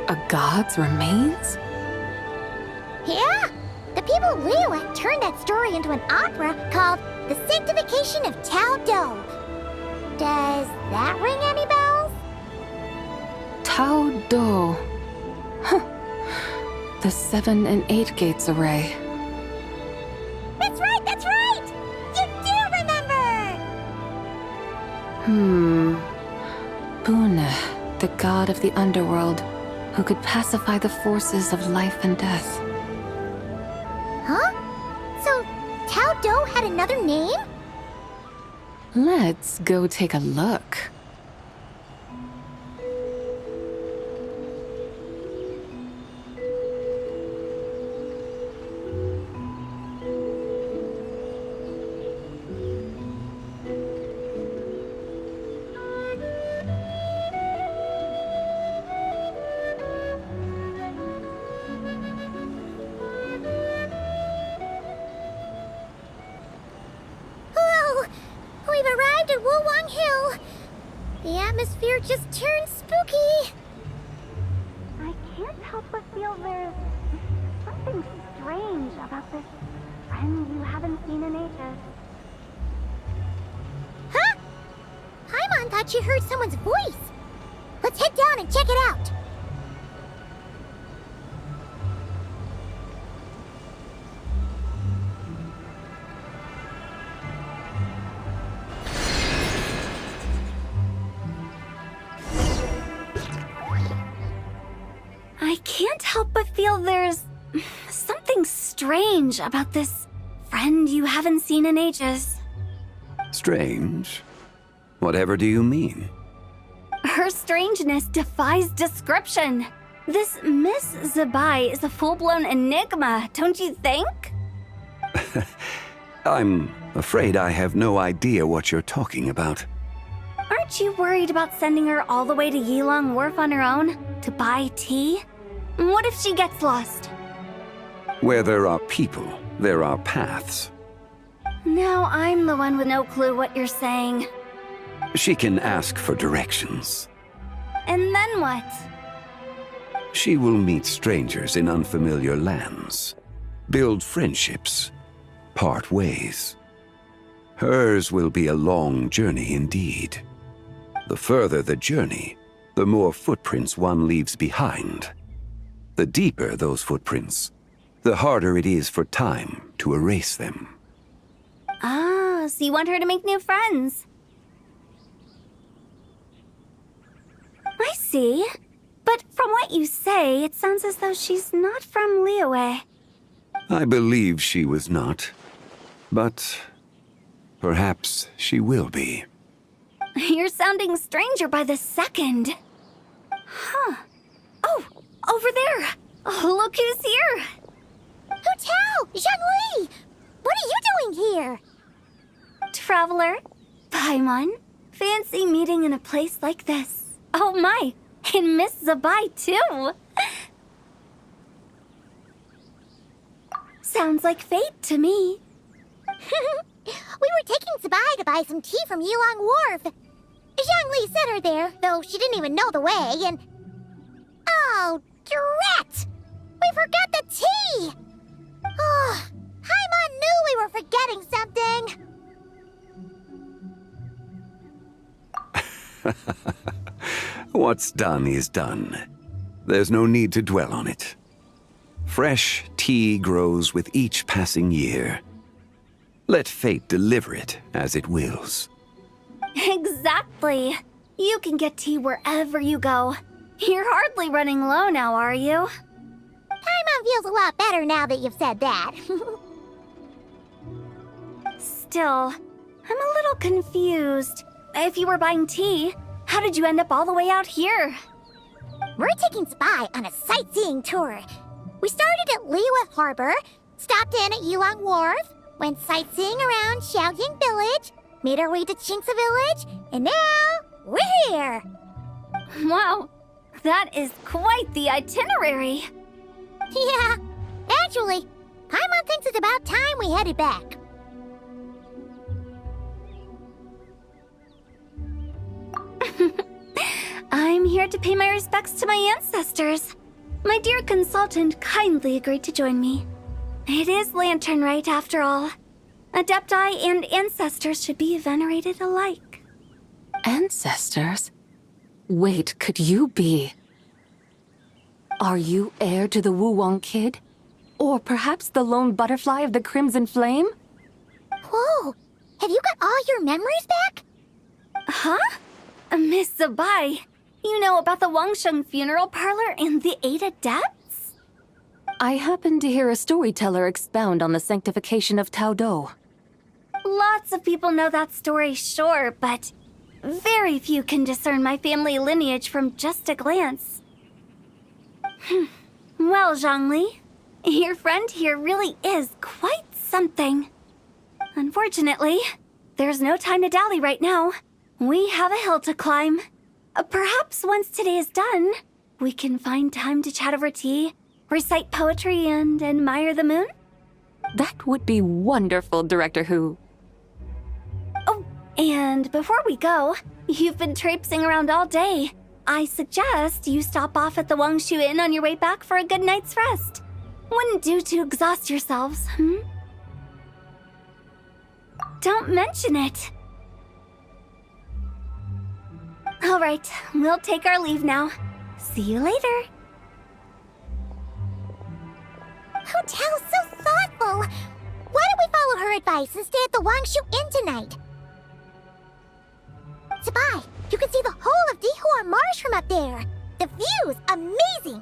C: A god's remains?
A: Yeah, the people of Liyue turned that story into an opera called The Sanctification of Tao Do. Does that ring any bells?
C: Tao Do. Huh. The 7 and 8 gates array.
A: That's right, that's right! You do remember!
C: Buna, the god of the underworld, who could pacify the forces of life and death.
A: Huh? So, Tao Do had another name?
C: Let's go take a look.
A: Whoa! We've arrived at Wulwang Hill. The atmosphere just turned spooky.
H: I can't help but feel there's something strange about this friend you haven't seen in ages.
A: Huh? Paimon thought she heard someone's voice. Let's head down and check it out.
H: I can't help but feel there's something strange about this friend you haven't seen in ages.
I: Strange? Whatever do you mean?
H: Her strangeness defies description. This Miss Zabai is a full-blown enigma, don't you think?
I: I'm afraid I have no idea what you're talking about.
H: Aren't you worried about sending her all the way to Yilong Wharf on her own to buy tea? What if she gets lost?
I: Where there are people, there are paths.
H: Now I'm the one with no clue what you're saying.
I: She can ask for directions.
H: And then what?
I: She will meet strangers in unfamiliar lands, build friendships, part ways. Hers will be a long journey indeed. The further the journey, the more footprints one leaves behind. The deeper those footprints, the harder it is for time to erase them.
H: Ah, so you want her to make new friends? I see. But from what you say, it sounds as though she's not from Liyue.
I: I believe she was not. But perhaps she will be.
H: You're sounding stranger by the second. Huh. Oh, over there. Oh, look who's here.
A: Hu Zhongli! What are you doing here?
H: Traveler, Paimon, fancy meeting in a place like this. Oh my, and Miss Zabai too. Sounds like fate to me.
A: We were taking Zabai to buy some tea from Yulong Wharf. Zhongli sent her there, though she didn't even know the way, and... Oh, drat! We forgot the tea! Oh, Paimon knew we were forgetting something!
I: What's done is done. There's no need to dwell on it. Fresh tea grows with each passing year. Let fate deliver it as it wills.
H: Exactly. You can get tea wherever you go. You're hardly running low now, are you?
A: Paimon feels a lot better now that you've said that.
H: Still, I'm a little confused. If you were buying tea, how did you end up all the way out here?
A: We're taking Zabai on a sightseeing tour. We started at Liyue Harbor, stopped in at Yulong Wharf, went sightseeing around Xiaoying Village, made our way to Qingce Village, and now we're here.
H: Wow, that is quite the itinerary.
A: Yeah, actually, Paimon thinks it's about time we headed back.
H: I'm here to pay my respects to my ancestors. My dear consultant kindly agreed to join me. It is Lanternlit after all. Adepti and ancestors should be venerated alike.
C: Ancestors? Wait, could you be? Are you heir to the Wuwang kid? Or perhaps the lone butterfly of the Crimson Flame?
A: Whoa, have you got all your memories back?
H: Huh? Miss Zabai, you know about the Wangsheng funeral parlor and the 8 adepts?
C: I happened to hear a storyteller expound on the sanctification of Taodo.
H: Lots of people know that story, sure, but very few can discern my family lineage from just a glance. Well, Zhongli, your friend here really is quite something. Unfortunately, there's no time to dally right now. We have a hill to climb. Perhaps once today is done, we can find time to chat over tea, recite poetry, and admire the moon?
C: That would be wonderful, Director Hu.
H: Oh, and before we go, you've been traipsing around all day. I suggest you stop off at the Wangshu Inn on your way back for a good night's rest. Wouldn't do to exhaust yourselves, Don't mention it. All right, we'll take our leave now. See you later.
A: Hotel's so thoughtful. Why don't we follow her advice and stay at the Wangshu Inn tonight? Zabai, you can see the whole of Dihua Marsh from up there. The view's amazing.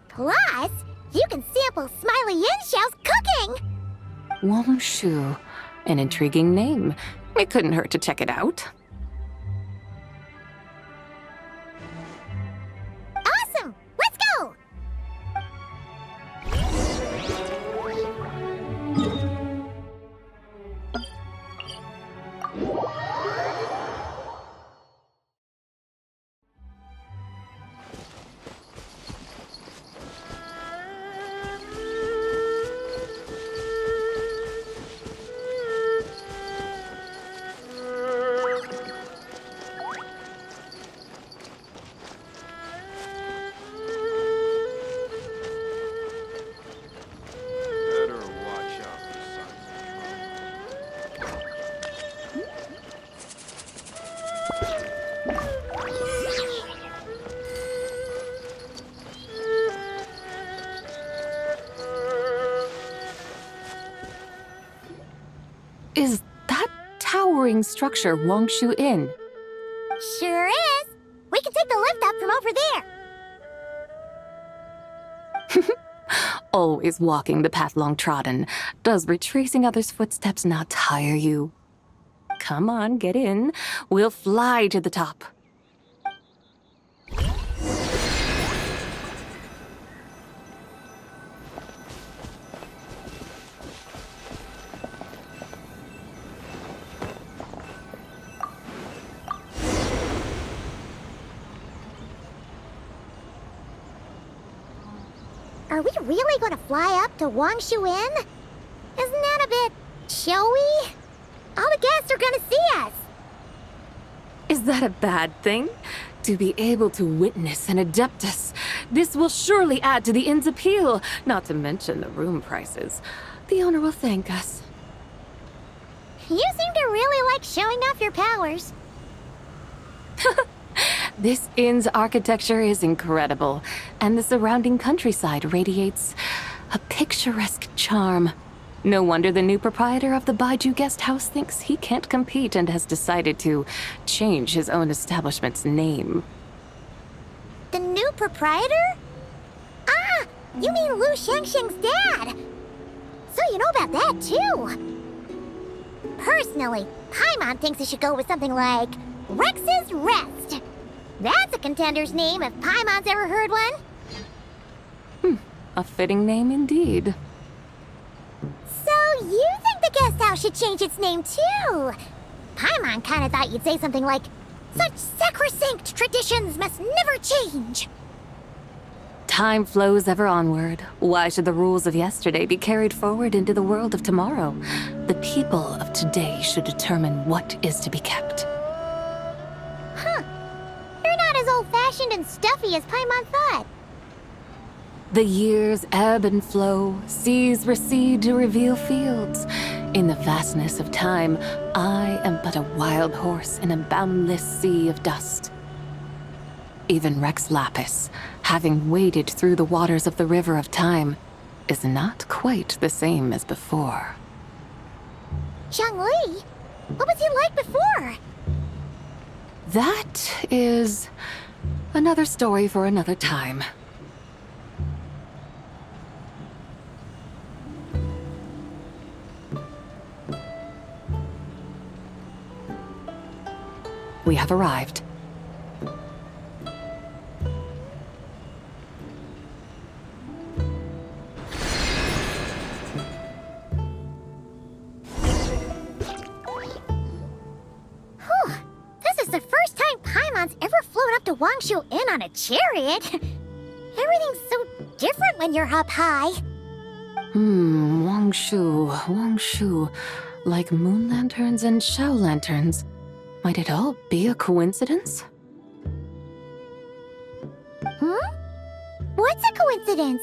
A: Plus, you can sample Smiley Yinshao's cooking.
C: Wangshu. An intriguing name. It couldn't hurt to check it out.
A: Awesome! Let's go!
C: Is that towering structure Wongshu Inn?
A: Sure is. We can take the lift up from over there.
C: Always walking the path long trodden. Does retracing others' footsteps not tire you? Come on, get in. We'll fly to the top.
A: Are we really going to fly up to Wangshu Inn? Isn't that a bit showy? All the guests are going to see us.
C: Is that a bad thing? To be able to witness an Adeptus. This will surely add to the inn's appeal, not to mention the room prices. The owner will thank us.
A: You seem to really like showing off your powers.
C: This inn's architecture is incredible, and the surrounding countryside radiates a picturesque charm. No wonder the new proprietor of the Baiju guest house thinks he can't compete and has decided to change his own establishment's name.
A: The new proprietor? Ah, you mean Lu Shengsheng's dad. So you know about that, too. Personally, Paimon thinks it should go with something like Rex's Rest. That's a contender's name if Paimon's ever heard one.
C: A fitting name indeed.
A: So you think the guest house should change its name, too? Paimon kinda thought you'd say something like, such sacrosanct traditions must never change.
C: Time flows ever onward. Why should the rules of yesterday be carried forward into the world of tomorrow? The people of today should determine what is to be kept.
A: Huh. You're not as old-fashioned and stuffy as Paimon thought.
C: The years ebb and flow, seas recede to reveal fields. In the vastness of time, I am but a wild horse in a boundless sea of dust. Even Rex Lapis, having waded through the waters of the river of time, is not quite the same as before.
A: Zhongli? What was he like before?
C: That is another story for another time. We have arrived.
A: Whew. This is the first time Paimon's ever flown up to Wangshu Inn on a chariot. Everything's so different when you're up high.
C: Wangshu. Like moon lanterns and shell lanterns. Might it all be a coincidence?
A: What's a coincidence?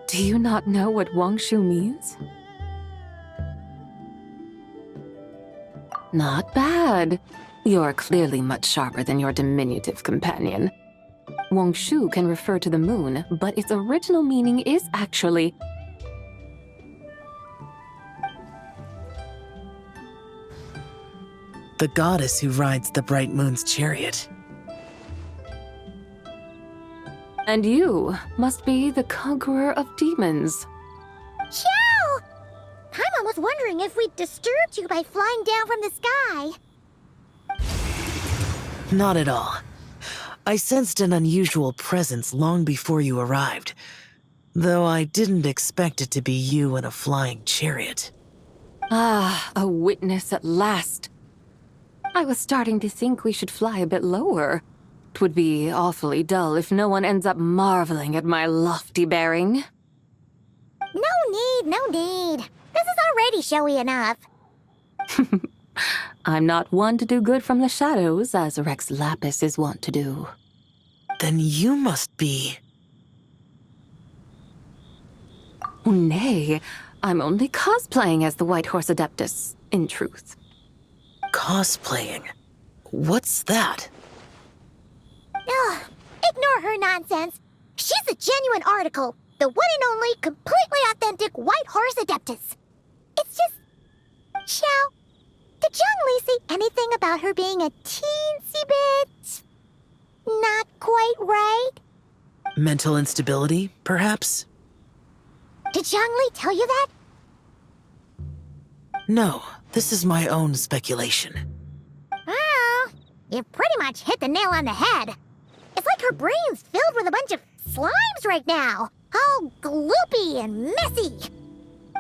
C: Do you not know what Wangshu means? Not bad. You're clearly much sharper than your diminutive companion. Wangshu can refer to the moon, but its original meaning is actually
J: the goddess who rides the bright moon's chariot.
C: And you must be the conqueror of demons.
A: Chow! Paimon was wondering if we'd disturbed you by flying down from the sky.
J: Not at all. I sensed an unusual presence long before you arrived, though I didn't expect it to be you in a flying chariot.
C: Ah, a witness at last. I was starting to think we should fly a bit lower. 'Twould be awfully dull if no one ends up marveling at my lofty bearing.
A: No need. This is already showy enough.
C: I'm not one to do good from the shadows, as Rex Lapis is wont to do.
J: Then you must be...
C: Oh, nay, I'm only cosplaying as the White Horse Adeptus, in truth.
J: cosplaying. What's that?
A: Ugh, ignore her nonsense. She's a genuine article. The one and only, completely authentic White Horse Adeptus. It's just anything about her being a teensy bit not quite right?
J: Mental instability, perhaps?
A: Did Zhangli tell you that?
J: No, this is my own speculation.
A: Well, you pretty much hit the nail on the head. It's like her brain's filled with a bunch of slimes right now, all gloopy and messy.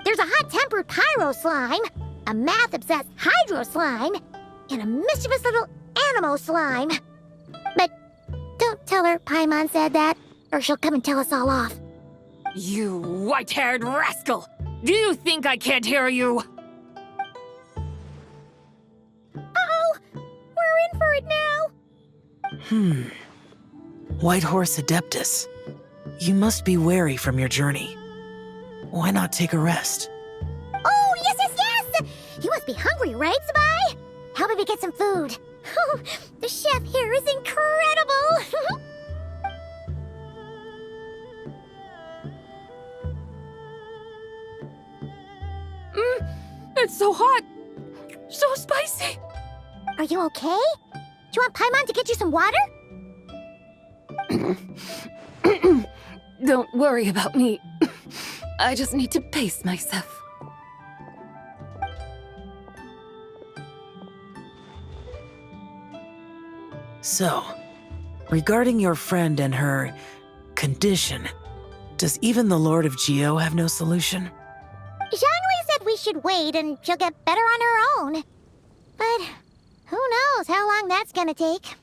A: There's a hot-tempered pyro slime, a math-obsessed hydro slime, and a mischievous little animal slime. But don't tell her Paimon said that, or she'll come and tell us all off.
C: You white-haired rascal! Do you think I can't hear you?
A: Uh-oh! We're in for it now!
J: White Horse Adeptus. You must be wary from your journey. Why not take a rest?
A: Oh, yes, yes, yes! You must be hungry, right, Sabai? How about we get some food? The chef here is incredible!
C: It's so hot! So spicy!
A: Are you okay? Do you want Paimon to get you some water?
C: Don't worry about me. I just need to pace myself.
J: So, regarding your friend and her condition, does even the Lord of Geo have no solution?
A: Zhangli said we should wait and she'll get better on her own. But who knows how long that's gonna take.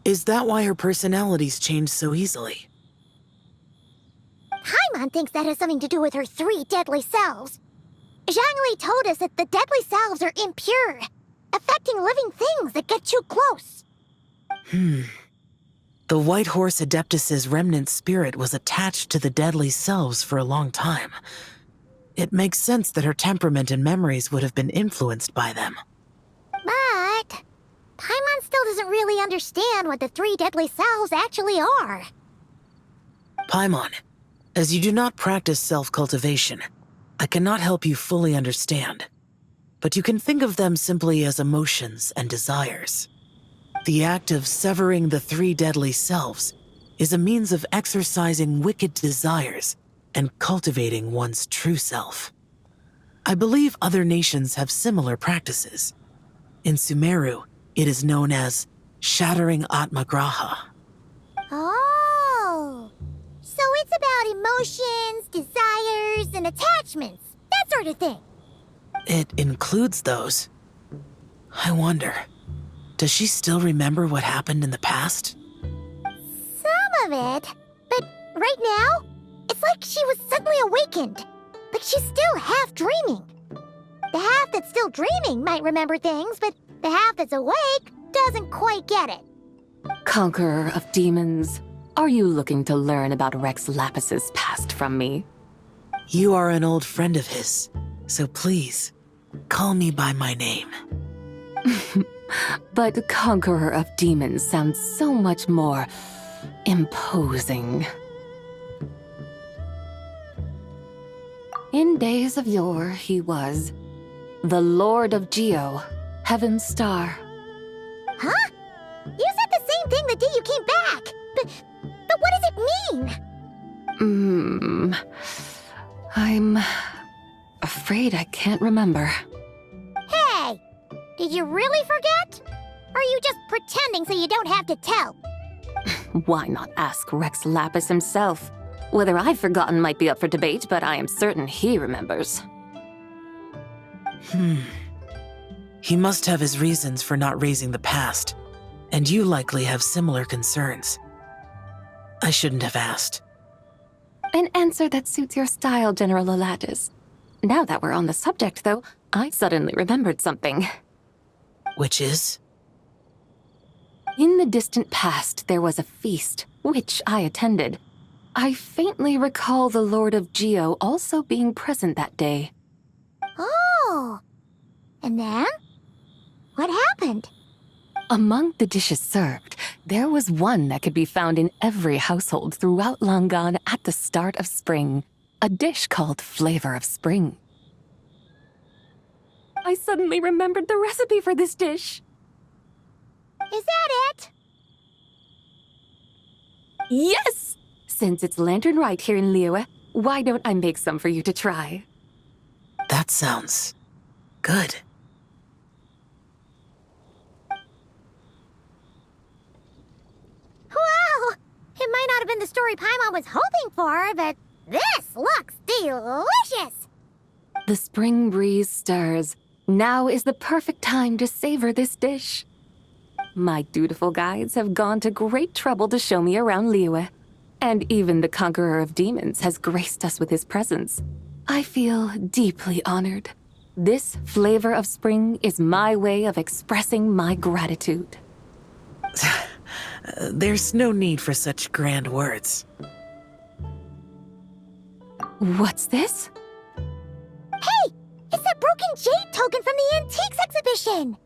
J: Is that why her personalities change so easily?
A: Paimon thinks that has something to do with her 3 deadly selves. Zhangli told us that the deadly selves are impure, affecting living things that get too close.
J: The White Horse Adeptus's remnant spirit was attached to the deadly selves for a long time. It makes sense that her temperament and memories would have been influenced by them.
A: But Paimon still doesn't really understand what the 3 deadly selves actually are.
J: Paimon, as you do not practice self-cultivation, I cannot help you fully understand. But you can think of them simply as emotions and desires. The act of severing the 3 deadly selves is a means of exercising wicked desires and cultivating one's true self. I believe other nations have similar practices. In Sumeru, it is known as shattering Atmagraha.
A: Oh, so it's about emotions, desires, and attachments, that sort of thing.
J: It includes those. I wonder, does she still remember what happened in the past?
A: Some of it, but right now, it's like she was suddenly awakened. Like she's still half dreaming. The half that's still dreaming might remember things, but the half that's awake doesn't quite get it.
C: Conqueror of demons, are you looking to learn about Rex Lapis's past from me?
J: You are an old friend of his, so please, call me by my name.
C: But Conqueror of Demons sounds so much more imposing. In days of yore, he was the Lord of Geo, Heaven's Star.
A: Huh? You said the same thing the day you came back. But what does it mean?
C: I'm afraid I can't remember.
A: Hey, did you really forget? Or are you just pretending so you don't have to tell?
C: Why not ask Rex Lapis himself? Whether I've forgotten might be up for debate, but I am certain he remembers.
J: He must have his reasons for not raising the past, and you likely have similar concerns. I shouldn't have asked.
C: An answer that suits your style, General Elatis. Now that we're on the subject, though, I suddenly remembered something.
J: Which is?
C: In the distant past, there was a feast, which I attended. I faintly recall the Lord of Geo also being present that day.
A: Oh. And then? What happened?
C: Among the dishes served, there was one that could be found in every household throughout Langan at the start of spring. A dish called Flavor of Spring. I suddenly remembered the recipe for this dish.
A: Is that it?
C: Yes! Since it's Lanternlit here in Liyue, why don't I make some for you to try?
J: That sounds good.
A: Wow! It might not have been the story Paimon was hoping for, but this looks delicious!
C: The spring breeze stirs. Now is the perfect time to savor this dish. My dutiful guides have gone to great trouble to show me around Liyue, and even the conqueror of demons has graced us with his presence. I feel deeply honored. This flavor of spring is my way of expressing my gratitude.
J: There's no need for such grand words.
C: What's this?
A: Hey! It's that broken jade token from the antiques exhibition!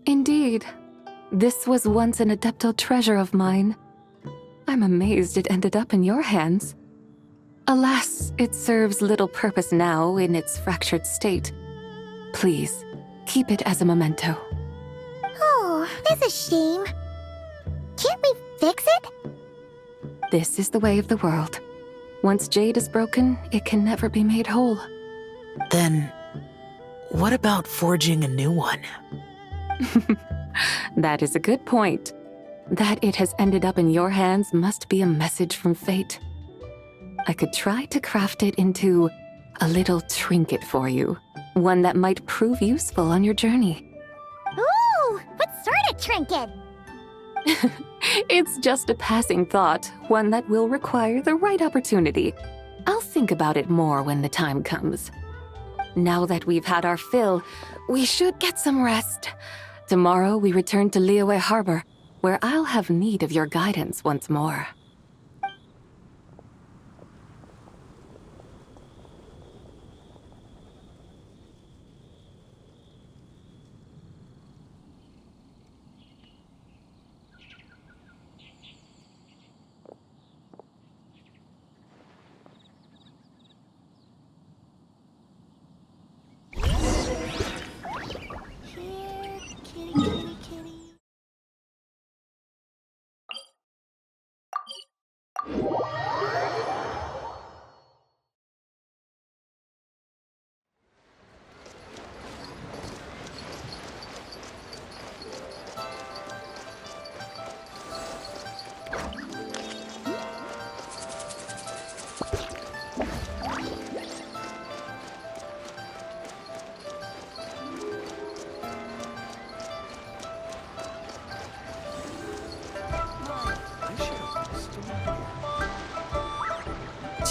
C: Indeed. This was once an Adeptal treasure of mine. I'm amazed it ended up in your hands. Alas, it serves little purpose now in its fractured state. Please, keep it as a memento.
A: Oh, that's a shame. Can't we fix it?
C: This is the way of the world. Once jade is broken, it can never be made whole.
J: Then, what about forging a new one?
C: That is a good point. That it has ended up in your hands must be a message from fate. I could try to craft it into a little trinket for you. One that might prove useful on your journey.
A: Ooh, what sort of trinket?
C: It's just a passing thought, one that will require the right opportunity. I'll think about it more when the time comes. Now that we've had our fill, we should get some rest. Tomorrow we return to Liyue Harbor, where I'll have need of your guidance once more.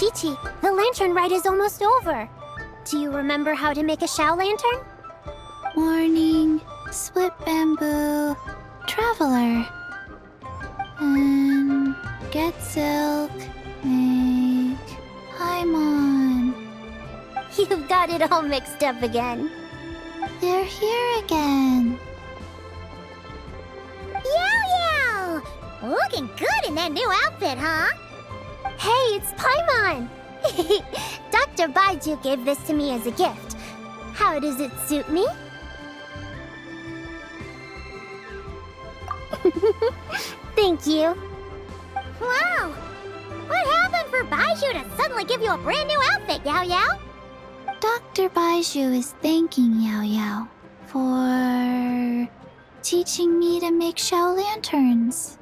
A: Chi-Chi, the lantern ride is almost over. Do you remember how to make a Shao lantern?
H: Warning, split bamboo, traveler. Get silk, make Paimon.
A: You've got it all mixed up again.
H: They're here again.
A: Yow! Looking good in that new outfit, huh? Hey, it's Paimon! Dr. Baiju gave this to me as a gift. How does it suit me? Thank you. Wow! What happened for Baiju to suddenly give you a brand new outfit, Yao Yao?
H: Dr. Baiju is thanking Yao Yao for teaching me to make Shao lanterns.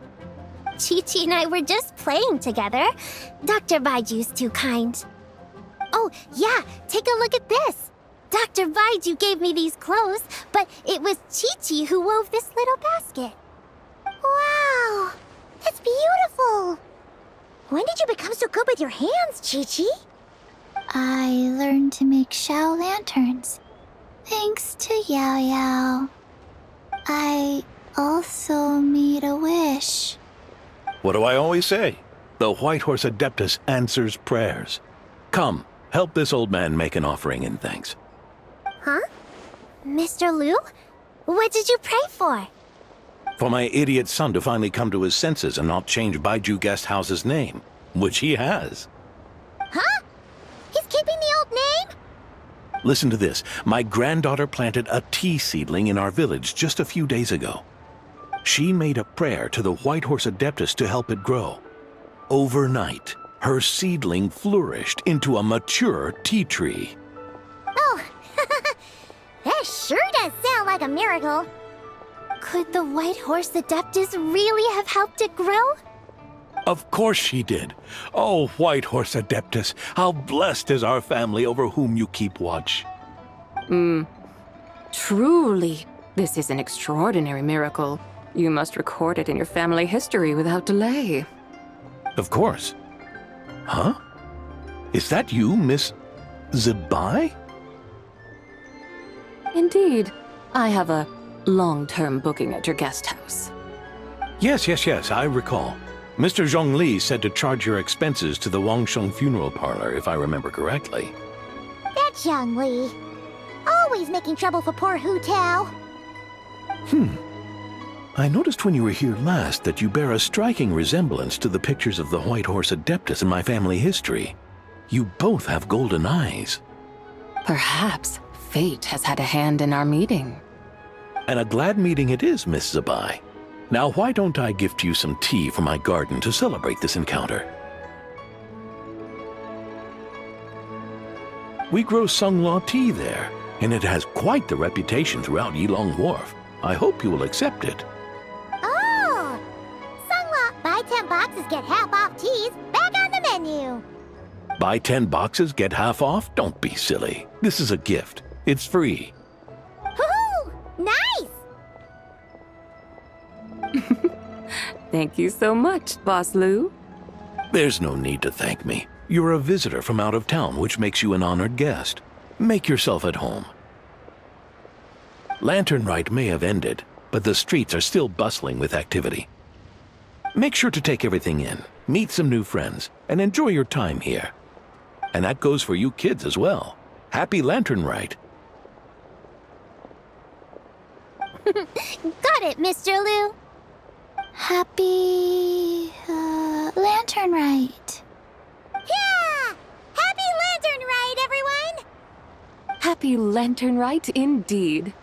A: Chi-Chi and I were just playing together. Dr. Baiju's too kind. Oh, yeah, take a look at this. Dr. Baiju gave me these clothes, but it was Chi-Chi who wove this little basket. Wow, that's beautiful. When did you become so good with your hands, Chi-Chi?
H: I learned to make Shao lanterns, thanks to Yao Yao. I also made a wish.
K: What do I always say? The White Horse Adeptus answers prayers. Come, help this old man make an offering in thanks.
A: Huh? Mr. Liu? What did you pray for?
K: For my idiot son to finally come to his senses and not change Baiju Guest House's name, which he has.
A: Huh? He's keeping the old name?
K: Listen to this. My granddaughter planted a tea seedling in our village just a few days ago. She made a prayer to the White Horse Adeptus to help it grow. Overnight, her seedling flourished into a mature tea tree.
A: Oh, that sure does sound like a miracle. Could the White Horse Adeptus really have helped it grow?
K: Of course she did. Oh, White Horse Adeptus, how blessed is our family over whom you keep watch.
C: Truly, this is an extraordinary miracle. You must record it in your family history without delay.
K: Of course. Huh? Is that you, Miss Zabai?
C: Indeed. I have a long-term booking at your guest house.
K: Yes, I recall. Mr. Zhongli said to charge your expenses to the Wangsheng funeral parlor, if I remember correctly.
A: That young Li. Always making trouble for poor Hu Tao.
K: I noticed when you were here last that you bear a striking resemblance to the pictures of the White Horse Adeptus in my family history. You both have golden eyes.
C: Perhaps fate has had a hand in our meeting.
K: And a glad meeting it is, Miss Zabai. Now why don't I gift you some tea from my garden to celebrate this encounter? We grow Sunglaw tea there, and it has quite the reputation throughout Yilong Wharf. I hope you will accept it.
A: Oh! Sunglaw, buy 10 boxes, get half off teas, back on the menu.
K: Buy 10 boxes, get half off? Don't be silly. This is a gift. It's free.
A: Woohoo! Nice!
C: Thank you so much, Boss Lou.
K: There's no need to thank me. You're a visitor from out of town, which makes you an honored guest. Make yourself at home. Lantern Rite may have ended, but the streets are still bustling with activity. Make sure to take everything in, meet some new friends, and enjoy your time here. And that goes for you kids as well. Happy Lantern Rite.
A: Got it, Mr. Liu. Happy... Lantern Rite. Yeah! Happy Lantern Rite, everyone!
C: Happy Lantern Rite indeed.